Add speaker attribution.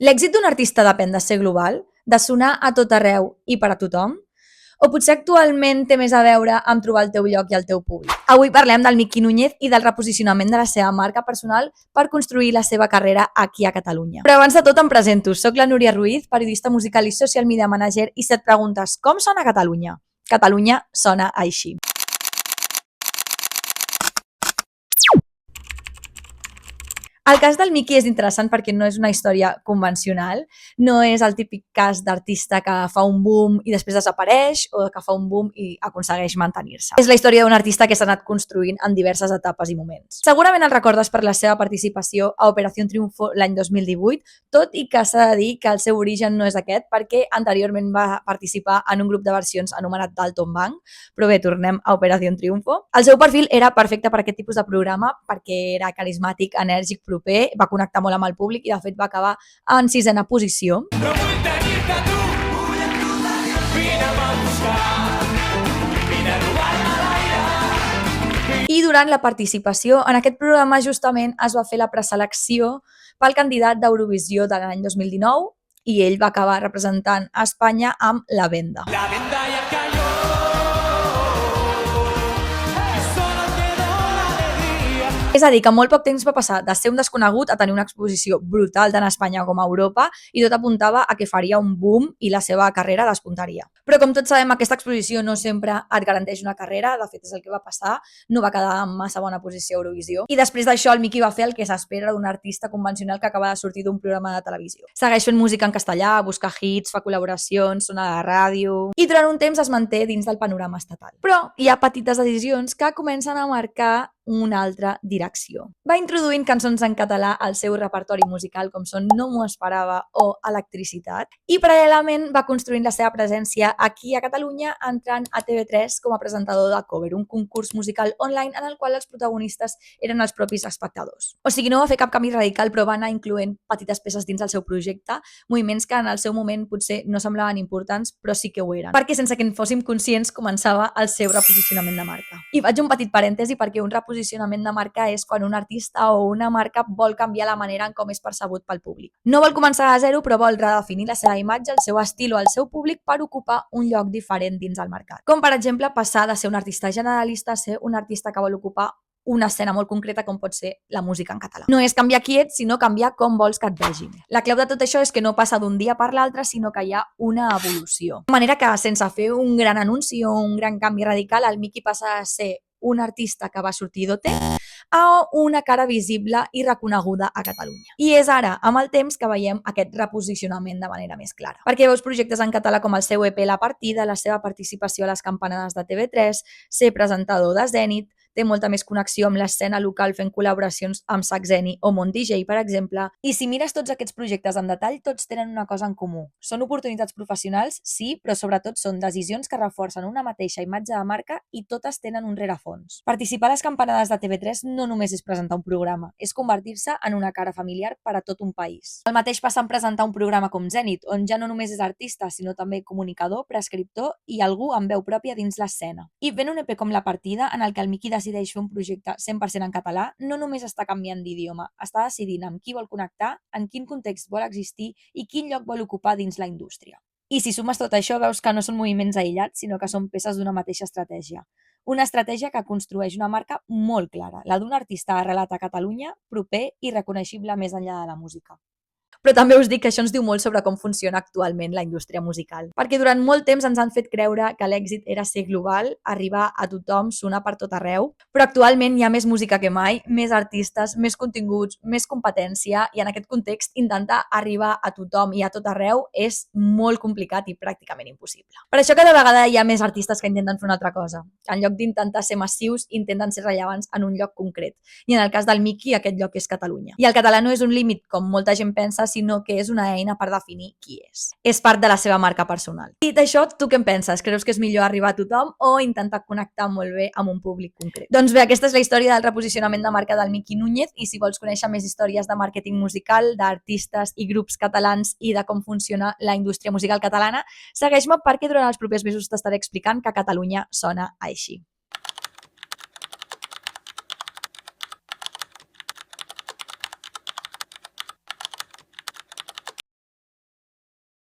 Speaker 1: L'èxit d'un artista depèn de ser global, de sonar a tot arreu i per a tothom? O potser actualment té més a veure amb trobar el teu lloc i el teu públic? Avui parlem del Miqui Núñez i del reposicionament de la seva marca personal per construir la seva carrera aquí a Catalunya. Però abans de tot em presento, soc la Núria Ruiz, periodista musical i social media manager, i si et preguntes com sona Catalunya? Catalunya sona així. El cas del Miqui és interessant perquè no és una història convencional, no és el típic cas d'artista que fa un boom i després desapareix o que fa un boom i aconsegueix mantenir-se. És la història d'un artista que s'ha anat construint en diverses etapes i moments. Segurament el recordes per la seva participació a Operació Triunfo l'any 2018, tot i que s'ha de dir que el seu origen no és aquest perquè anteriorment va participar en un grup de versions anomenat Dalton Bank, però bé, tornem a Operació Triunfo. El seu perfil era perfecte per aquest tipus de programa perquè era carismàtic, enèrgic, proper, va connectar molt amb el públic i de fet va acabar en 6ª posició. No vull tenir-te a tu, vull encontrar-te, vine-me a buscar, vine a robar-me l'aire. I durant la participació en aquest programa justament es va fer la preselecció pel candidat d'Eurovisió de l'any 2019 i ell va acabar representant a Espanya amb La Venda. La Venda i el Calló. És a dir, que molt poc temps va passar de ser un desconegut a tenir una exposició brutal tant a Espanya com a Europa i tot apuntava a que faria un boom i la seva carrera despuntaria. Però com tots sabem, aquesta exposició no sempre et garanteix una carrera, de fet és el que va passar, no va quedar en massa bona posició a Eurovisió. I després d'això el Miqui va fer el que s'espera d'un artista convencional que acaba de sortir d'un programa de televisió. Segueix fent música en castellà, busca hits, fa col·laboracions, sona a la ràdio i durant un temps es manté dins del panorama estatal. Però hi ha petites decisions que comencen a marcar una altra direcció. Va introduint cançons en català al seu repertori musical com són No m'ho esperava o Electricitat i paral·lelament va construint la seva presència aquí a Catalunya entrant a TV3 com a presentador de Cover, un concurs musical online en el qual els protagonistes eren els propis espectadors. O sigui, no va fer cap canvi radical però va anar incloent petites peces dins del seu projecte, moviments que en el seu moment potser no semblaven importants però sí que ho eren, perquè sense que en fóssim conscients començava el seu reposicionament de marca. I faig un petit parèntesi perquè un reposicionament de marca és quan un artista o una marca vol canviar la manera en com és percebut pel públic. No vol començar a zero, però vol redefinir la seva imatge, el seu estil o el seu públic per ocupar un lloc diferent dins el mercat. Com per exemple passar de ser un artista generalista a ser un artista que vol ocupar una escena molt concreta com pot ser la música en català. No és canviar qui ets, sinó canviar com vols que et vegin. La clau de tot això és que no passa d'un dia per l'altre, sinó que hi ha una evolució. De manera que sense fer un gran anunci o un gran canvi radical, el Miqui passa a ser un artista que va sortir d'OT a una cara visible i reconeguda a Catalunya. I és ara, amb el temps, que veiem aquest reposicionament de manera més clara. Perquè veus projectes en català com el seu EP La Partida, la seva participació a les campanades de TV3, ser presentador de Zènit, té molta més connexió amb l'escena local fent col·laboracions amb Saxeni o Mont DJ, per exemple. I si mires tots aquests projectes en detall, tots tenen una cosa en comú. Són oportunitats professionals, sí, però sobretot són decisions que reforcen una mateixa imatge de marca i totes tenen un rerefons. Participar a les campanades de TV3 no només és presentar un programa, és convertir-se en una cara familiar per a tot un país. El mateix passa en presentar un programa com Zènit, on ja no només és artista, sinó també comunicador, prescriptor i algú amb veu pròpia dins l'escena. I fent un EP com La Partida, en el que el Miqui decideix fer un projecte 100% en català, no només està canviant d'idioma, està decidint amb qui vol connectar, en quin context vol existir i quin lloc vol ocupar dins la indústria. I si sumes tot això, veus que no són moviments aïllats, sinó que són peces d'una mateixa estratègia. Una estratègia que construeix una marca molt clara, la d'un artista arrelat a Catalunya, proper i reconeixible més enllà de la música. Però també us dic que això ens diu molt sobre com funciona actualment la indústria musical. Perquè durant molt temps ens han fet creure que l'èxit era ser global, arribar a tothom, sonar per tot arreu, però actualment hi ha més música que mai, més artistes, més continguts, més competència, i en aquest context intentar arribar a tothom i a tot arreu és molt complicat i pràcticament impossible. Per això cada vegada hi ha més artistes que intenten fer una altra cosa. En lloc d'intentar ser massius, intenten ser rellevants en un lloc concret. I en el cas del Miqui, aquest lloc és Catalunya. I el català no és un límit, com molta gent pensa, sinó que és una eina per definir qui és. És part de la seva marca personal. Dit això, tu què en penses? Creus que és millor arribar a tothom o intentar connectar molt bé amb un públic concret? Doncs bé, aquesta és la història del reposicionament de marca del Miqui Núñez, i si vols conèixer més històries de màrqueting musical, d'artistes i grups catalans i de com funciona la indústria musical catalana, segueix-me perquè durant els propers mesos t'estaré explicant que Catalunya sona així.